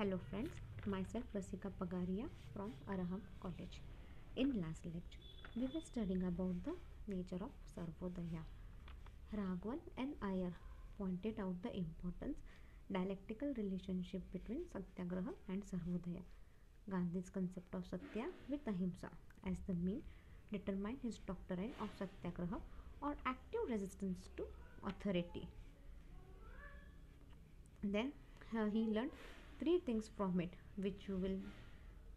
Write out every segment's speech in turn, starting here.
Hello friends, myself Rasika Pagaria from Araham College. In last lecture, we were studying about the nature of Sarvodaya. Raghavan and Iyer pointed out the importance dialectical relationship between Satyagraha and Sarvodaya. Gandhi's concept of Satya with Ahimsa as the mean determined his doctrine of Satyagraha or active resistance to authority. Then he learned three things from it, which you will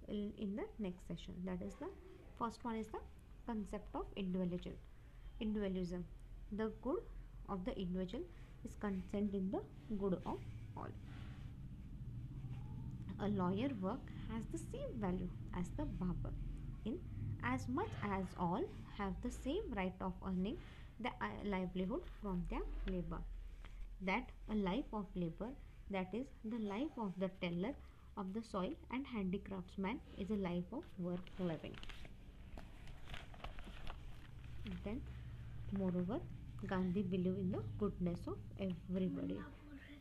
in the next session. That is the first one is the concept of individualism. The good of the individual is concerned in the good of all. A lawyer work has the same value as the barber, in as much as all have the same right of earning the livelihood from their labor. That a life of labor, that is the life of the tiller of the soil and handicraftsman, is a life of work living. Then moreover, Gandhi believed in the goodness of everybody.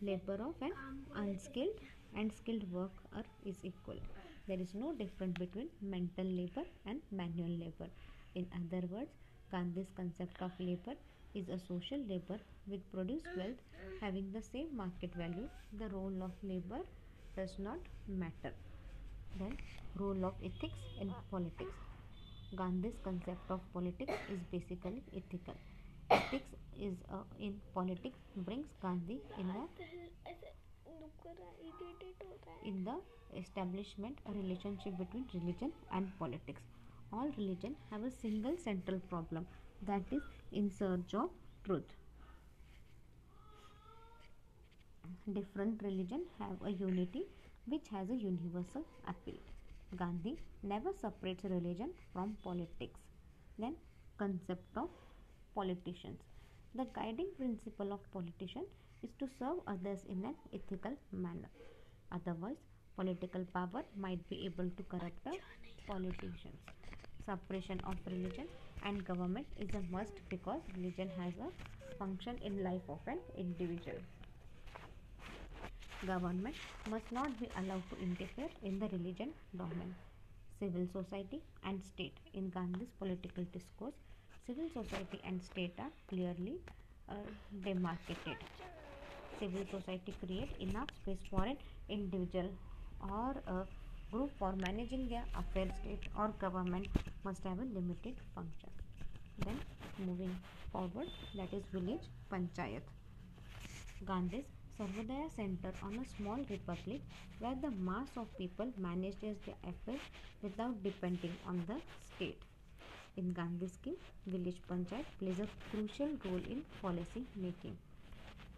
Labor of an unskilled and skilled worker is equal. There is no difference between mental labor and manual labor. In other words, Gandhi's concept of labor is a social labor with produce wealth having the same market value. The role of labor does not matter. Then, role of ethics in politics. Gandhi's concept of politics is basically ethical. Ethics is in politics brings Gandhi in the establishment a relationship between religion and politics. All religion have a single central problem, that is in search of truth. Different religion have a unity which has a universal appeal. Gandhi never separates religion from politics. Then concept of politicians. The guiding principle of politician is to serve others in an ethical manner. Otherwise, political power might be able to corrupt the politicians. Separation of religion and government is a must because religion has a function in life of an individual. Government must not be allowed to interfere in the religion domain. Civil society and state. In Gandhi's political discourse, civil society and state are clearly demarcated. Civil society create enough space for an individual or a group for managing their affairs. State or government must have a limited function. Then moving forward, that is village panchayat. Gandhi's Sarvodaya centered on a small republic where the mass of people managed their affairs without depending on the state. In Gandhi's scheme, village panchayat plays a crucial role in policy making.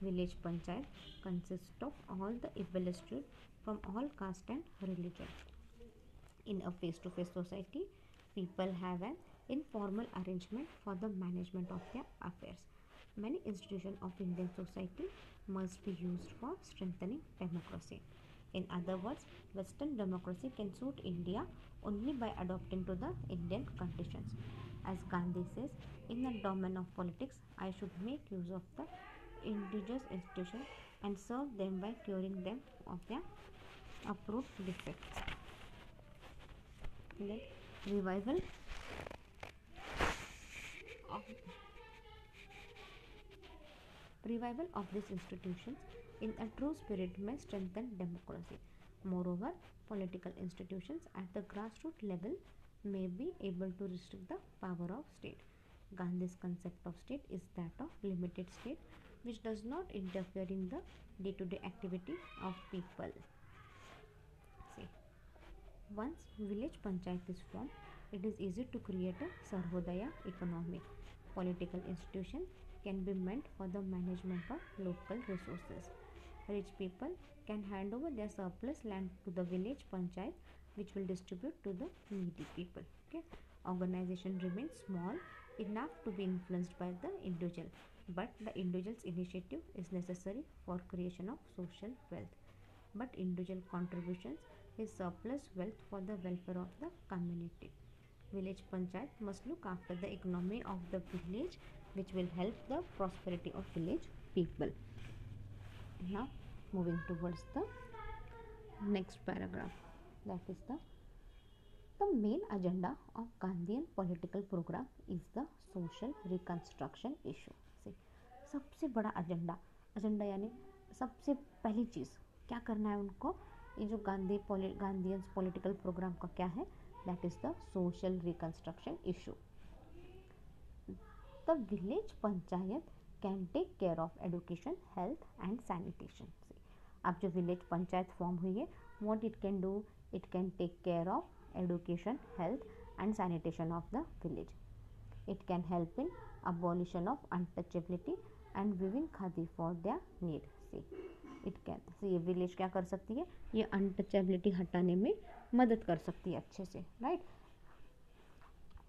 Village panchayat consists of all the illustrious from all caste and religion. In a face-to-face society, people have an informal arrangement for the management of their affairs. Many institutions of Indian society must be used for strengthening democracy. In other words, Western democracy can suit India only by adopting to the Indian conditions. As Gandhi says, in the domain of politics, I should make use of the indigenous institutions and serve them by curing them of their approved defects. Then revival of these institutions in a true spirit may strengthen democracy. Moreover, political institutions at the grassroots level may be able to restrict the power of state. Gandhi's concept of state is that of limited state which does not interfere in the day-to-day activity of people. See, once village panchayat is formed, it is easy to create a Sarvodaya economy. Political institutions can be meant for the management of local resources. Rich people can hand over their surplus land to the village panchayat, which will distribute to the needy people. Okay, organization remains small enough to be influenced by the individual, but the individual's initiative is necessary for creation of social wealth. But individual contributions is surplus wealth for the welfare of the community. Village panchayat must look after the economy of the village, which will help the prosperity of village people. Now moving towards the next paragraph, that is the main agenda of Gandhian political program is the social reconstruction issue. See, सबसे बड़ा agenda यानी सबसे पहली चीज़ क्या करना है उनको, ये जो गांधीयन पॉलिटिकल प्रोग्राम का क्या है, that is the social reconstruction issue. The village panchayat can take care of education, health and sanitation. अब जो विलेज पंचायत फॉर्म हुई है, what it can do, it can take care of education, health and sanitation of the village. It can help in abolition of untouchability and weaving khadi for their need. See, it can see ये village क्या कर सकती है, ये untouchability हटाने में मदद कर सकती है अच्छे से, राइट.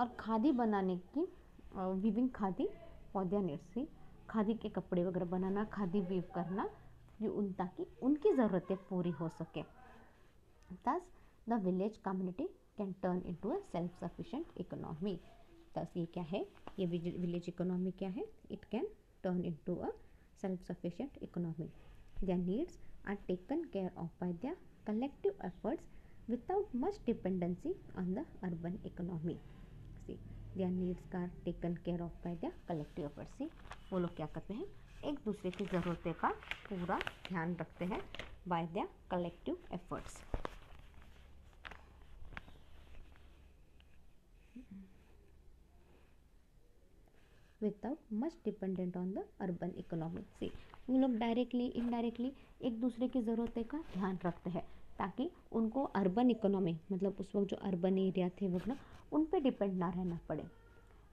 और खादी बनाने की weaving khadi for their needs. See, khadi के कपड़े वगैरह बनाना, खादी वीव करना, ये ताकि उनकी ज़रूरतें पूरी हो सके. Thus the village community can turn into a self-sufficient economy. Thus ये क्या है, ये village economy क्या है, it can turn into a self-sufficient economy. Their needs are taken care of by their collective efforts without much dependency on the urban economy. See, their needs are taken care of by their collective efforts. See, वो लोग क्या करते हैं, एक दूसरे की ज़रूरतें का पूरा ध्यान रखते हैं by their collective efforts. Without much dependent on the urban economy. से वो लोग डायरेक्टली इनडायरेक्टली एक दूसरे की ज़रूरतें का ध्यान रखते हैं ताकि उनको अर्बन इकोनॉमी, मतलब उस वक्त जो अर्बन एरिया थे वो ना, उन पे डिपेंड ना रहना पड़े.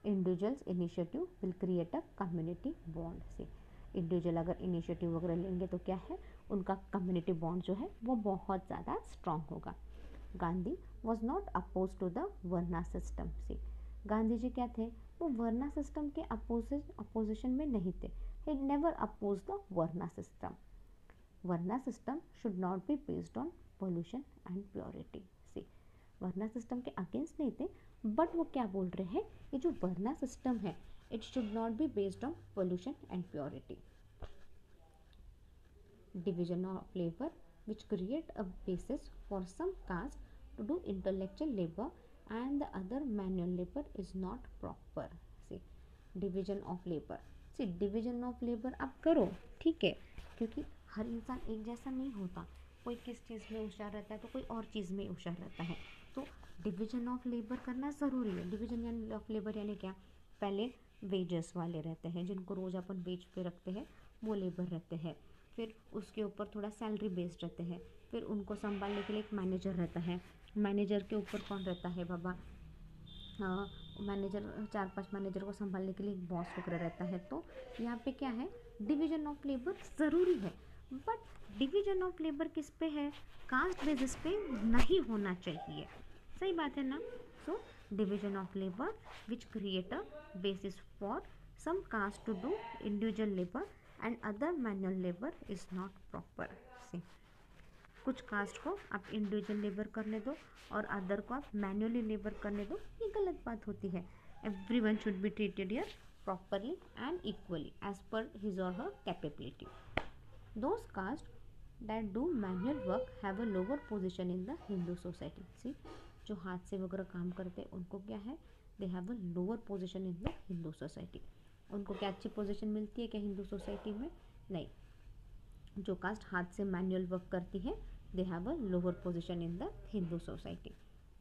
Individuals initiative will create a community bond. से इंडिविजुअल अगर इनिशिएटिव वगैरह लेंगे तो क्या है, उनका कम्युनिटी बॉन्ड जो है वो बहुत ज़्यादा स्ट्रांग होगा. Gandhi was not oppose to the varna system. Say Gandhi ji क्या थे, वो वर्ना सिस्टम के अपोजिशन में नहीं थे. He never oppose the varna system. Varna system should not be based on pollution and purity. See, varna system के अगेंस्ट नहीं थे, बट वो क्या बोल रहे हैं, ये जो वर्ना सिस्टम है it should not be based on pollution and purity. Division of labour which create a basis for some caste to do intellectual labour and the other manual labor is not proper. See, division of labor. See, division of labor आप करो, ठीक है, क्योंकि हर इंसान एक जैसा नहीं होता. कोई किस चीज़ में होशियार रहता है तो कोई और चीज़ में होशियार रहता है. तो डिविजन ऑफ लेबर करना ज़रूरी है. डिविजन ऑफ लेबर यानी क्या, पहले वेजेस वाले रहते हैं जिनको रोज़ अपन वेज पे रखते हैं, वो लेबर रहते हैं. फिर उसके ऊपर थोड़ा सैलरी बेस्ड रहते हैं. फिर उनको संभालने के लिए एक मैनेजर रहता है. मैनेजर के ऊपर कौन रहता है बाबा, मैनेजर, 4-5 मैनेजर को संभालने के लिए एक बॉस वगैरह रहता है. तो यहाँ पे क्या है, डिवीजन ऑफ लेबर ज़रूरी है, बट डिवीजन ऑफ लेबर किस पे है, कास्ट बेसिस पे नहीं होना चाहिए. सही बात है ना. So division of labour which create a basis for some caste to do individual labour and other manual labour is not proper. See, कुछ कास्ट को आप इंडिविजुअल लेबर करने दो और अदर को आप मैनुअली लेबर करने दो, ये गलत बात होती है. Everyone should be treated here properly and equally as per his or her capability. Those caste that do manual work have a lower position in the Hindu society. See, जो हाथ से वगैरह काम करते हैं उनको क्या है, they have a lower position in the Hindu society. उनको क्या अच्छी पोजीशन मिलती है क्या हिंदू सोसाइटी में, नहीं. जो कास्ट हाथ से मैनुअल वर्क करती है they have a lower position in the Hindu society.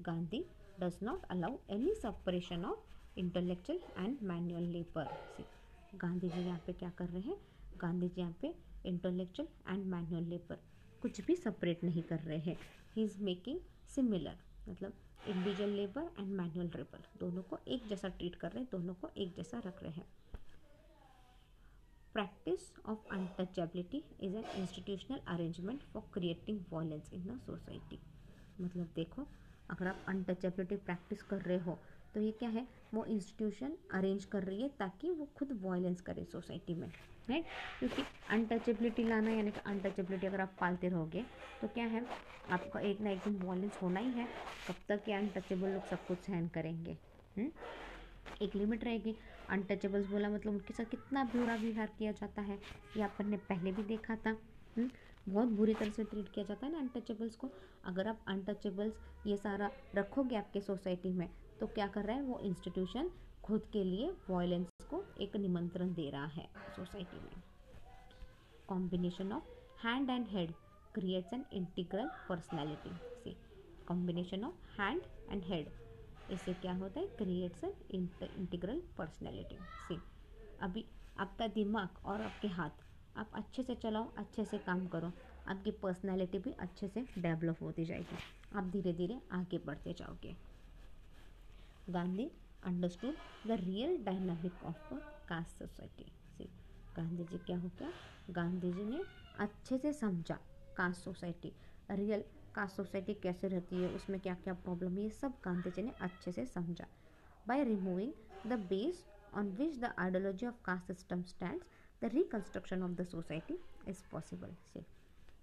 Gandhi does not allow any separation of intellectual and manual labor. See, Gandhi जी यहाँ पे क्या कर रहे हैं, गांधी जी यहाँ पे इंटेलेक्चुअल एंड मैनुअल लेबर कुछ भी सेपरेट नहीं कर रहे हैं. ही इज़ मेकिंग सिमिलर, मतलब individual labour and manual labour दोनों को एक जैसा ट्रीट कर रहे हैं, दोनों को एक जैसा रख रहे हैं. Practice of untouchability is an institutional arrangement for creating violence in the society. मतलब देखो, अगर आप अनटचेबिलिटी प्रैक्टिस कर रहे हो तो ये क्या है, वो इंस्टीट्यूशन अरेंज कर रही है ताकि वो खुद वायलेंस करे सोसाइटी में, राइट. क्योंकि अनटचेबिलिटी लाना यानी कि अनटचेबिलिटी अगर आप पालते रहोगे तो क्या है, आपका एक ना एक दिन वायलेंस होना ही है. कब तक ये अनटचेबल लोग सब कुछ सहन करेंगे. एक लिमिट रहेगी. अनटचेबल्स बोला मतलब उनके साथ कितना बुरा व्यवहार किया जाता है, ये अपन ने पहले भी देखा था. बहुत बुरी तरह से ट्रीट किया जाता है ना अनटचेबल्स को। अगर आप अनटचेबल्स ये सारा रखोगे आपके सोसाइटी में, तो क्या कर रहा है वो इंस्टीट्यूशन, खुद के लिए वायलेंस को एक निमंत्रण दे रहा है सोसाइटी में। Combination of hand and head creates an integral personality. See, combination of hand and head, इससे क्या होता है, creates an integral personality. See, अभी आपका दिमाग और आपके हाथ आप अच्छे से चलाओ, अच्छे से काम करो, आपकी पर्सनैलिटी भी अच्छे से डेवलप होती जाएगी, आप धीरे धीरे आगे बढ़ते जाओगे। Gandhi understood the real dynamic of a caste society. See, Gandhi ji क्या हो गया, गांधी जी ने अच्छे से समझा caste society, real caste society कैसे रहती है, उसमें क्या क्या प्रॉब्लम है, ये सब गांधी जी ने अच्छे से समझा। By removing the base on which the ideology of caste system stands, the reconstruction of the society is possible. See,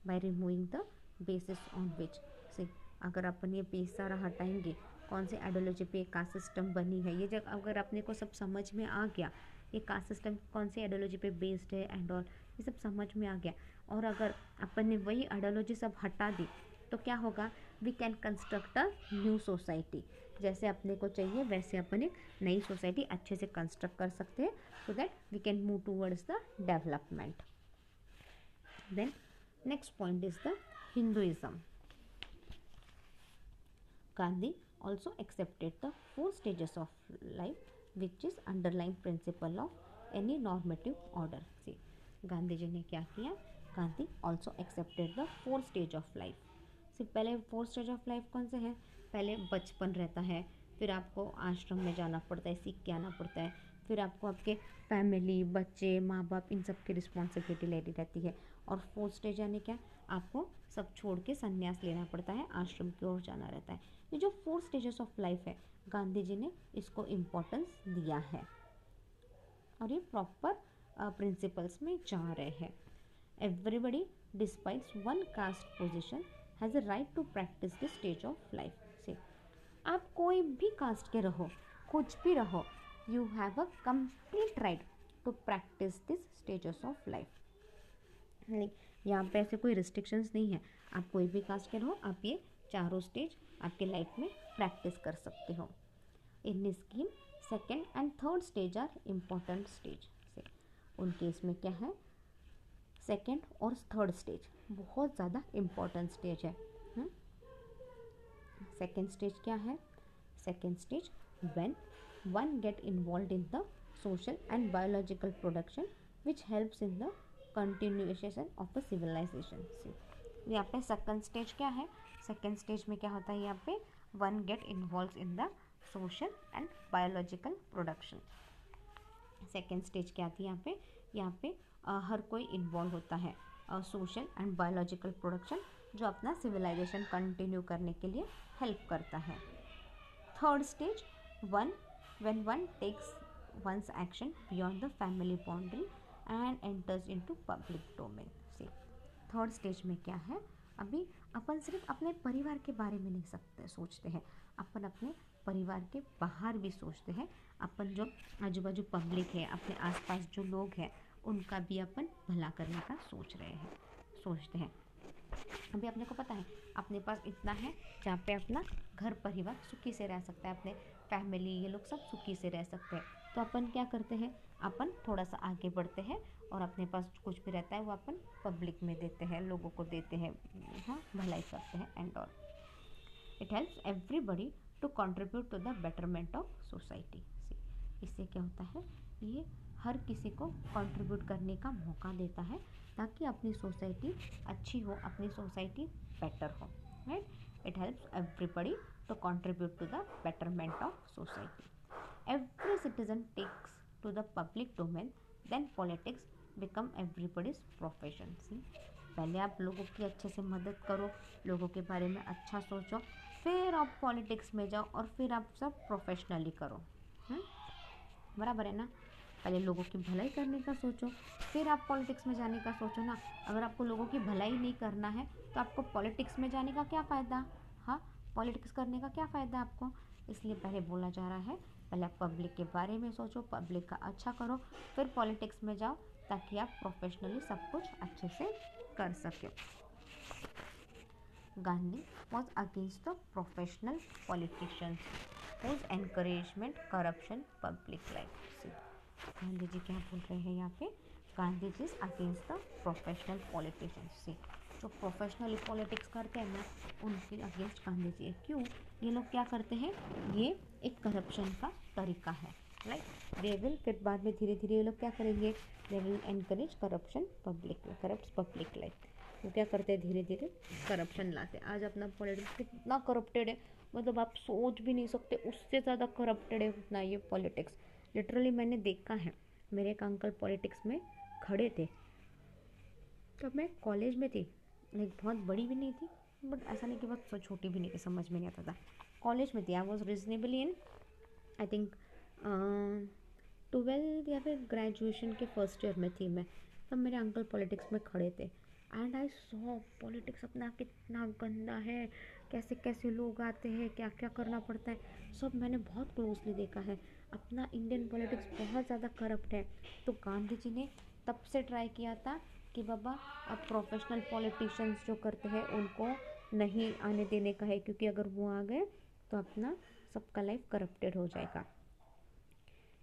by removing the basis on which, see, अगर अपन ये बेस सारा हटाएंगे, कौन से आइडियोलॉजी पे कास्ट सिस्टम बनी है, ये जब अगर अपने को सब समझ में आ गया, ये कास्ट सिस्टम कौन सी आइडियोलॉजी पे बेस्ड है एंड ऑल, ये सब समझ में आ गया, और अगर अपन ने वही आइडियोलॉजी सब हटा दी, तो क्या होगा, we can construct a new society. जैसे अपने को चाहिए वैसे अपन एक नई सोसाइटी अच्छे से कंस्ट्रक्ट कर सकते हैं, so that we can move towards the development. Then next point is the Hinduism. Gandhi also accepted the four stages of life, which is underlying principle of any normative order. See, Gandhi ji ने क्या किया, Gandhi also accepted the four stage of life. See, पहले four stage of life कौन से हैं, पहले बचपन रहता है, फिर आपको आश्रम में जाना पड़ता है, सीख के आना पड़ता है, फिर आपको आपके फैमिली, बच्चे, माँ बाप, इन सब की रिस्पॉन्सिबिलिटी लेनी रहती है, और फोर्थ स्टेज यानी क्या, आपको सब छोड़ के संन्यास लेना पड़ता है, आश्रम की ओर जाना रहता है। ये जो फोर स्टेजेस ऑफ लाइफ है, गांधी जी ने इसको इम्पोर्टेंस दिया है, और ये प्रॉपर प्रिंसिपल्स में जा रहे हैं। Everybody despite one caste position has a right to practice this stage of life. Say, आप कोई भी कास्ट के रहो, कुछ भी रहो, you have a complete right to practice this stages of life. यहाँ पे ऐसे कोई रिस्ट्रिक्शंस नहीं है, आप कोई भी कास्ट के रहो, आप ये चारों स्टेज आपके लाइफ में प्रैक्टिस कर सकते हो। In scheme second and third stage are important stage. से, उनके इसमें क्या है, सेकेंड और थर्ड स्टेज बहुत ज़्यादा इम्पॉर्टेंट स्टेज है। सेकेंड स्टेज क्या है, second stage when one get involve in the social and biological production which helps in the continuation of the civilization. यहाँ पे सेकेंड स्टेज क्या है, सेकेंड स्टेज में क्या होता है, यहाँ पे one get involve in the social and biological production. Second stage क्या आती है यहाँ पे हर कोई इन्वॉल्व होता है सोशल एंड बायोलॉजिकल प्रोडक्शन, जो अपना सिविलाइजेशन कंटिन्यू करने के लिए हेल्प करता है। Third stage when one takes one's action beyond the family boundary and enters into public domain. Say, third stage में क्या है, अभी अपन सिर्फ अपने परिवार के बारे में नहीं सोचते हैं, अपन अपने परिवार के बाहर भी सोचते हैं, अपन जो आजू बाजू पब्लिक है, अपने आसपास जो लोग हैं, उनका भी अपन भला करने का सोचते हैं। अभी अपने को पता है अपने पास इतना है जहाँ पे अपना घर परिवार सुखी से रह सकता है, अपने फैमिली ये लोग सब सुखी से रह सकते हैं, तो अपन क्या करते हैं, अपन थोड़ा सा आगे बढ़ते हैं और अपने पास कुछ भी रहता है वो अपन पब्लिक में देते हैं, लोगों को देते हैं, हाँ, भलाई करते हैं and all. It helps everybody to contribute to the betterment of society. इससे क्या होता है, ये हर किसी को कंट्रीब्यूट करने का मौका देता है, ताकि अपनी सोसाइटी अच्छी हो, अपनी सोसाइटी बेटर हो, right. It helps everybody to contribute to the betterment of society. Every citizen takes to the public domain, then politics become everybody's profession. पहले आप लोगों की अच्छे से मदद करो, लोगों के बारे में अच्छा सोचो, फिर आप पॉलिटिक्स में जाओ और फिर आप सब प्रोफेशनली करो। बराबर है ना, पहले लोगों की भलाई करने का सोचो, फिर आप पॉलिटिक्स में जाने का सोचो ना। अगर आपको लोगों की भलाई नहीं करना है तो आपको पॉलिटिक्स में जाने का क्या फ़ायदा, हाँ, पॉलिटिक्स करने का क्या फ़ायदा आपको। इसलिए पहले बोला जा रहा है, पहले आप पब्लिक के बारे में सोचो, पब्लिक का अच्छा करो, फिर पॉलिटिक्स में जाओ, ताकि आप प्रोफेशनली सब कुछ अच्छे से कर सके। Gandhi was against the professional politicians whose encouragement corruption public life। Gandhi ji क्या बोल रहे हैं यहाँ पे, Gandhi ji against the professional politicians से, जो प्रोफेशनली पॉलिटिक्स करते हैं ना उनके अगेंस्ट गांधी जी है। क्यों? ये लोग क्या करते हैं, ये एक करप्शन का तरीका है, राइट। दे विल, फिर बाद में धीरे धीरे ये लोग क्या करेंगे, they will encourage corruption public, corrupt public life. वो क्या करते हैं, धीरे धीरे करप्शन लाते हैं। आज अपना पॉलिटिक्स कितना करप्टेड है, मतलब आप सोच भी नहीं सकते, उससे ज़्यादा करप्टेड है उतना ये पॉलिटिक्स। लिटरली मैंने देखा है, मेरे एक अंकल पॉलिटिक्स में खड़े थे, तब मैं कॉलेज में थी, लाइक बहुत बड़ी भी नहीं थी बट ऐसा नहीं कि बहुत छोटी भी नहीं थी, समझ में नहीं आता था। कॉलेज में थी, I was reasonably in I think 12th या फिर ग्रेजुएशन के फर्स्ट ईयर में थी मैं, तब मेरे अंकल पॉलिटिक्स में खड़े थे। एंड आई सॉ पॉलिटिक्स अपना कितना गंदा है, कैसे कैसे लोग आते हैं, क्या क्या करना पड़ता है, सब मैंने बहुत क्लोजली देखा है। अपना इंडियन पॉलिटिक्स बहुत ज़्यादा करप्ट है। तो गांधी जी ने तब से ट्राई किया था कि बाबा अब प्रोफेशनल पॉलिटिशियंस जो करते हैं उनको नहीं आने देने का है, क्योंकि अगर वो आ गए तो अपना सबका लाइफ करप्टेड हो जाएगा।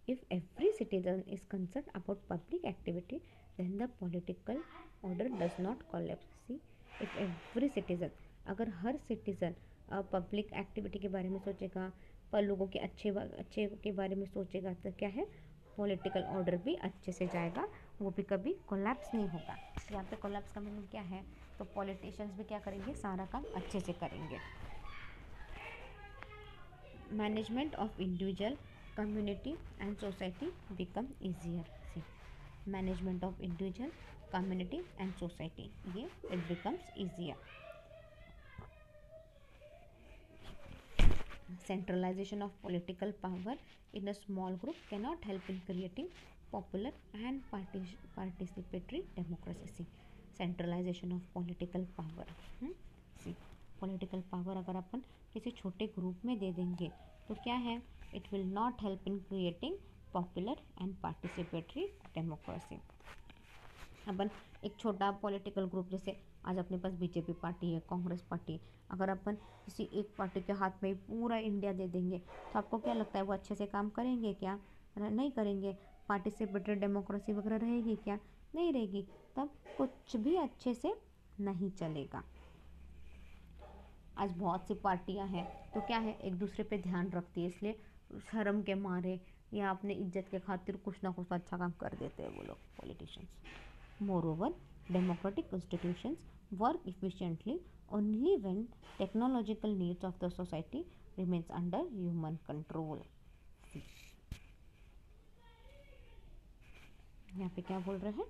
If every citizen is concerned about public activity, then the political order does not collapse. See, if every citizen, अगर हर सिटीजन पब्लिक एक्टिविटी के बारे में सोचेगा, पर लोगों के अच्छे के बारे में सोचेगा, तो क्या है, पॉलिटिकल ऑर्डर भी अच्छे से जाएगा, वो भी कभी कोलैप्स नहीं होगा। यहाँ पे कोलैप्स का मीनिंग क्या है, तो पॉलिटिशियंस भी क्या करेंगे, सारा काम अच्छे से करेंगे। Management of individual, community and society become easier। See, management of individual, community and society, ये it becomes easier। Centralization of political power in a small group cannot help in creating popular and participatory democracy। See, centralization of political power। See, political power अगर अपन किसी छोटे group में दे देंगे तो क्या है, it will not help in creating popular and participatory democracy। अपन एक छोटा पॉलिटिकल ग्रुप, जैसे आज अपने पास बीजेपी पार्टी है, कांग्रेस पार्टी, अगर अपन किसी एक पार्टी के हाथ में पूरा इंडिया दे देंगे तो आपको क्या लगता है वो अच्छे से काम करेंगे क्या? नहीं करेंगे। पार्टिसिपेटरी डेमोक्रेसी वगैरह रहेगी क्या? नहीं रहेगी। तब कुछ भी अच्छे से नहीं चलेगा। आज बहुत सी पार्टियां हैं तो क्या है, एक दूसरे पे ध्यान रखती है, इसलिए शर्म के मारे या अपने इज्जत के खातिर कुछ ना कुछ अच्छा काम कर देते हैं वो लोग politicians. Moreover, democratic institutions work efficiently only when technological needs of the society remains under human control. यहाँ पे क्या बोल रहे हैं,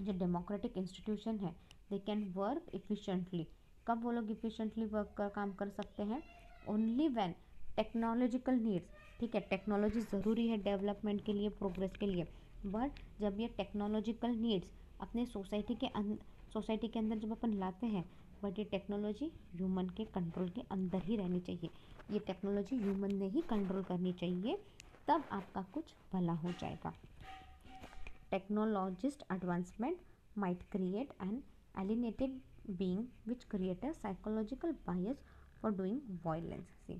जो डेमोक्रेटिक इंस्टीट्यूशन है दे कैन वर्क इफिशिएंटली। कब वो लोग इफिशिएंटली वर्क का काम कर सकते हैं? ओनली व्हेन टेक्नोलॉजिकल नीड्स, ठीक है, टेक्नोलॉजी ज़रूरी है डेवलपमेंट के लिए, प्रोग्रेस के लिए, बट जब ये टेक्नोलॉजिकल नीड्स अपने सोसाइटी के अंदर जब अपन लाते हैं, बट ये टेक्नोलॉजी ह्यूमन के कंट्रोल के अंदर ही रहनी चाहिए। ये टेक्नोलॉजी ह्यूमन ने ही कंट्रोल करनी चाहिए, तब आपका कुछ भला हो जाएगा। Technologist advancement might create an alienated being which create a psychological bias for doing violence। See,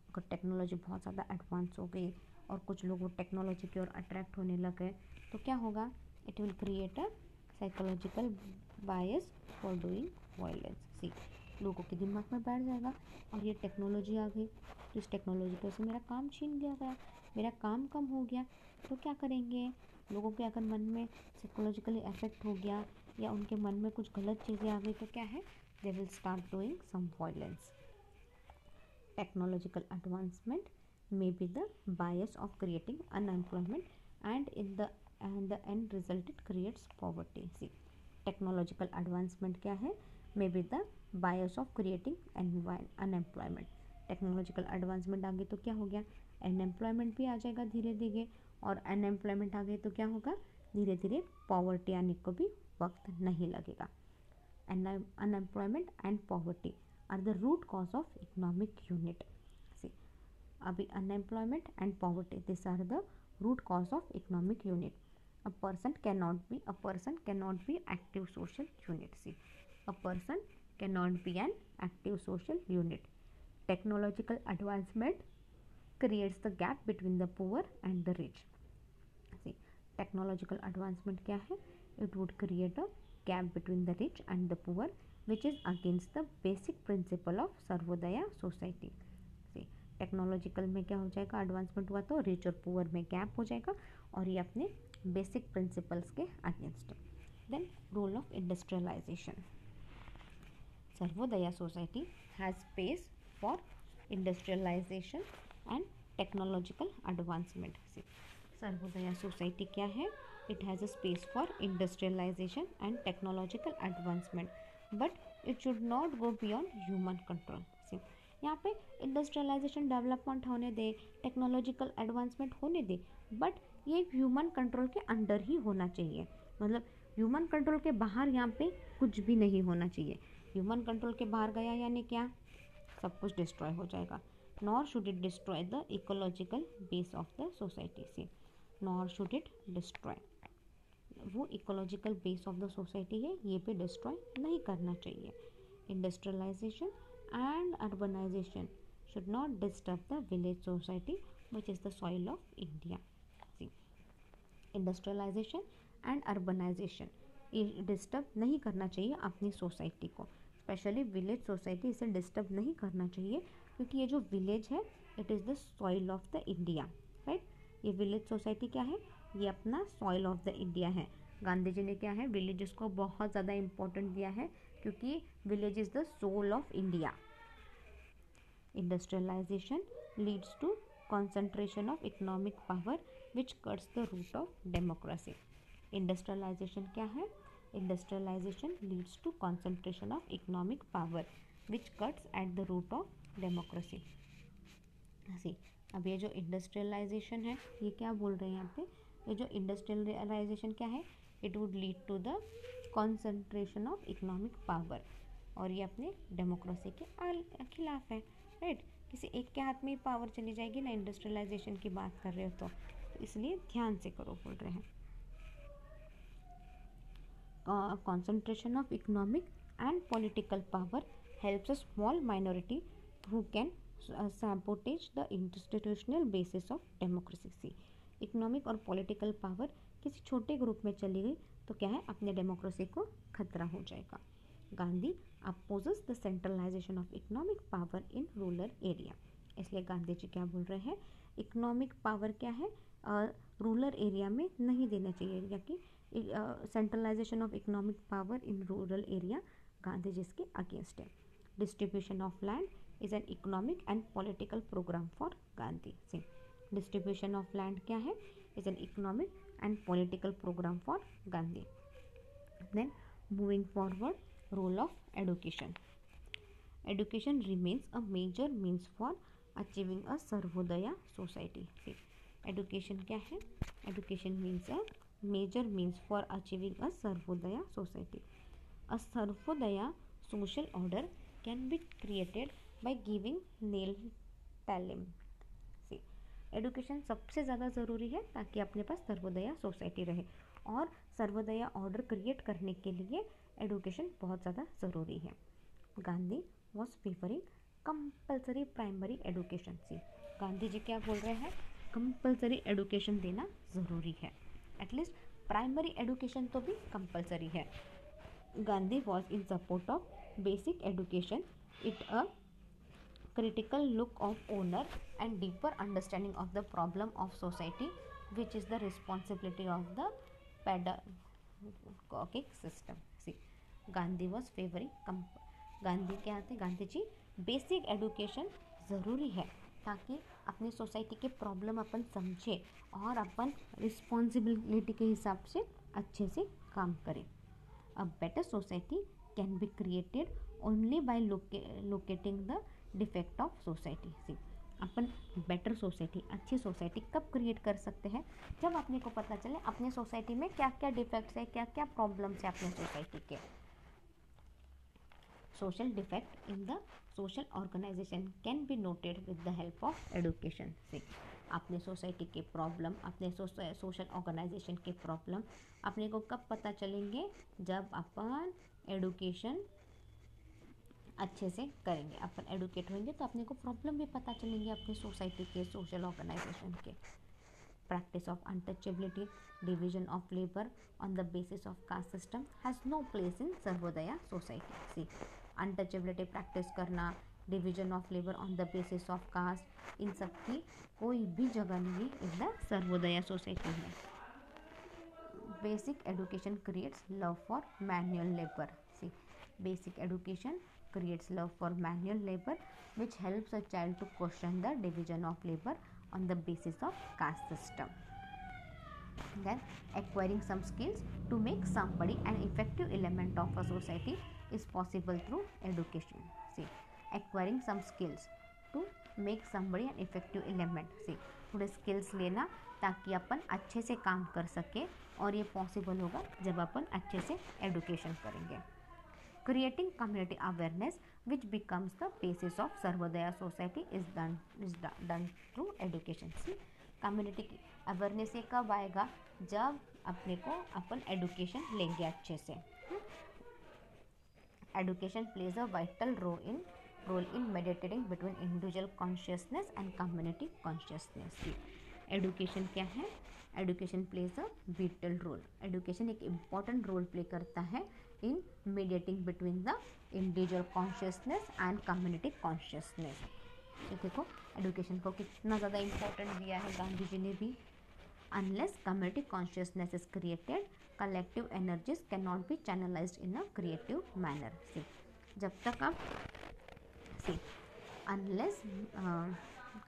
अगर टेक्नोलॉजी बहुत ज़्यादा एडवांस हो गई और कुछ लोग वो टेक्नोलॉजी की ओर अट्रैक्ट होने लगे तो क्या होगा, it will create a psychological bias for doing violence. See, लोगों के दिमाग में बैठ जाएगा और ये टेक्नोलॉजी आ गई तो इस टेक्नोलॉजी की वजह से मेरा काम छीन लिया गया, मेरा काम कम हो गया, तो क्या करेंगे, लोगों के अगर मन में साइकोलॉजिकली अफेक्ट हो गया या उनके मन में कुछ गलत चीज़ें आ गई तो क्या है, they will start doing some violence. Technological advancement may be the bias of creating unemployment and in the end result it creates poverty। See, technological advancement क्या है, may be the bias of creating unemployment। Technological advancement आ गई तो क्या हो गया, unemployment भी आ जाएगा धीरे धीरे, और अनएम्प्लॉयमेंट आ गई तो क्या होगा, धीरे धीरे पॉवर्टी आने को भी वक्त नहीं लगेगा। Unemployment and poverty are the root cause of economic unit. अभी unemployment and poverty this are the root cause of economic unit. A person cannot be active social unit. See, a person cannot be an active social unit. Technological advancement creates the gap between the poor and the rich. See, technological advancement क्या है? It would create a gap between the rich and the poor, which is against the basic principle of Sarvodaya society. See, technological में क्या हो जाएगा? Advancement हुआ तो rich और poor में गैप हो जाएगा और ये अपने बेसिक प्रिंसिपल्स के अगेंस्ट है. Then role of industrialization. Sarvodaya society has space for industrialization and technological advancement. Sarvodaya society क्या है? It has a space for industrialization and technological advancement, but it should not go beyond human control. यहाँ पे industrialization development होने दे, technological advancement होने दे, but ये human control के अंडर ही होना चाहिए. मतलब ह्यूमन कंट्रोल के बाहर यहाँ पे कुछ भी नहीं होना चाहिए. ह्यूमन कंट्रोल के बाहर गया यानी क्या? सब कुछ डिस्ट्रॉय हो जाएगा. Nor should it destroy the ecological base of the society. Say nor should it destroy, वो ecological base of the society है, ये भी डिस्ट्रॉय नहीं करना चाहिए. Industrialization and urbanization should not disturb the village society, which is the soil of India. See, industrialization and urbanization ये disturb नहीं करना चाहिए अपनी सोसाइटी को. स्पेशली विलेज सोसाइटी इसे डिस्टर्ब नहीं करना चाहिए, क्योंकि ये जो विलेज है it is the soil of the India. Right, ये विलेज सोसाइटी क्या है? ये अपना सॉइल ऑफ द इंडिया है. गांधी जी ने क्या है? विलेजेस को बहुत ज़्यादा इम्पोर्टेंट दिया है, क्योंकि village is the soul of India. Industrialization leads to concentration of economic power which cuts the root of democracy. Industrialization क्या है? Industrialization leads to concentration of economic power which cuts at the root of democracy. सी, अब ये जो industrialisation है ये क्या बोल रहे हैं यहाँ पे? ये जो इंडस्ट्रियलाइजेशन क्या है? It would lead to the concentration of economic power, और ये अपने डेमोक्रेसी के खिलाफ है. राइट, किसी एक के हाथ में ही पावर चली जाएगी ना, इंडस्ट्रियलाइजेशन की बात कर रहे हो तो इसलिए ध्यान से करो बोल रहे हैं. Concentration of economic and political power helps a small minority who can sabotage the institutional basis of democracy. Economic और पॉलिटिकल पावर किसी छोटे ग्रुप में चली गई तो क्या है? अपने डेमोक्रेसी को खतरा हो जाएगा. Gandhi opposes the centralization of economic power in rural area. इसलिए गांधी जी क्या बोल रहे हैं? इकोनॉमिक पावर क्या है? रूरल एरिया में नहीं देना चाहिए, या कि centralisation of economic power in rural area Gandhi ji इसके अगेंस्ट है. Distribution of land is an economic and political programme for Gandhi. See, distribution of land क्या है? Is an economic and political programme for Gandhi. Then moving forward, role of education. Education remains a major means for achieving a sarvodaya society. See, education क्या है? Education means a major means for achieving a sarvodaya society. A sarvodaya social order can be created by giving nail talim. See, education सबसे ज़्यादा ज़रूरी है ताकि अपने पास सर्वोदया society रहे, और सर्वोदया ऑर्डर क्रिएट करने के लिए एडुकेशन बहुत ज़्यादा ज़रूरी है. Gandhi was favouring compulsory primary education. See, Gandhi ji क्या बोल रहे हैं? कंपल्सरी एडुकेशन देना ज़रूरी है. एटलीस्ट प्राइमरी एडुकेशन तो भी कंपल्सरी है. Gandhi was in support of basic education. It a critical look of owner and deeper understanding of the problem of society, which is the responsibility of the pedagogic system. See, Gandhi was favoring Gandhi क्या थे? Gandhi ji basic education ज़रूरी है ताकि अपनी society के problem अपन समझे और अपन responsibility के हिसाब से अच्छे से काम करें. A better society can be created only by locating the defect of society. See, अपन बेटर सोसाइटी, अच्छी सोसाइटी कब क्रिएट कर सकते हैं? जब अपने को पता चले अपने सोसाइटी में क्या क्या डिफेक्ट्स है, क्या क्या प्रॉब्लम्स है अपने सोसाइटी के. Social defect in the social organization can be noted with the help of education. See, अपने सोसाइटी के प्रॉब्लम, अपने सोशल ऑर्गेनाइजेशन के प्रॉब्लम अपने को कब पता चलेंगे, जब अपन एडुकेशन अच्छे से करेंगे। अपन एडुकेट होंगे तो अपने को प्रॉब्लम भी पता चलेंगे अपनी सोसाइटी के, सोशल ऑर्गेनाइजेशन के। Practice of untouchability, division of labor on the basis of caste system has no place in Sarvodaya society. See, untouchability practice करना, division of labor on the basis of caste, इन सब की कोई भी जगह नहीं है in the Sarvodaya society में। Basic education creates love for manual labor. See, basic education creates love for manual labor, which helps a child to question the division of labor on the basis of caste system. Then acquiring some skills to make somebody an effective element of a society is possible through education. See, acquiring some skills to make somebody an effective element. See, थोड़े skills लेना ताकि अपन अच्छे से काम कर सके, और ये पॉसिबल होगा जब अपन अच्छे से एडुकेशन करेंगे। Creating community awareness, which becomes the basis of Sarvodaya society, is done through education. See, community awareness ये कब आएगा, जब अपने को अपन एडुकेशन लेंगे अच्छे से। Education plays a vital role in mediating between individual consciousness and community consciousness. Education क्या है? Education plays a vital role. Education एक इम्पॉर्टेंट रोल प्ले करता है in mediating between the individual consciousness and community consciousness. तो देखो education को कितना ज़्यादा इम्पोर्टेंट दिया है गांधी जी ने भी। Unless community consciousness is created, collective energies can not be channelised in a creative manner. See, जब तक आप see unless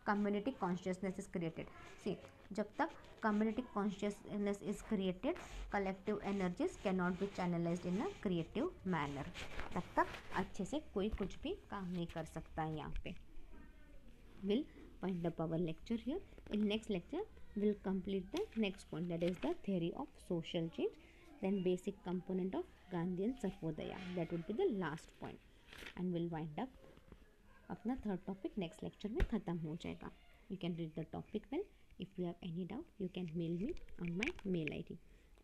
community consciousness is created. See, जब तक community consciousness is created, collective energies cannot be channelized in a creative manner. तब तक अच्छे से कोई कुछ भी काम नहीं कर सकता है यहाँ पे। We'll wind up our lecture here. In next lecture, we'll complete the next point, that is the theory of social change, then basic component of Gandhian Sarvodaya. That would be the last point, and we'll wind up अपना third topic next lecture में ख़त्म हो जाएगा। You can read the topic well. If you have any doubt you can mail me on my mail I D.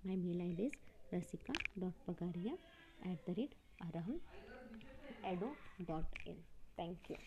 My mail I D is rasika.pagaria@araham.edu.in. Thank you.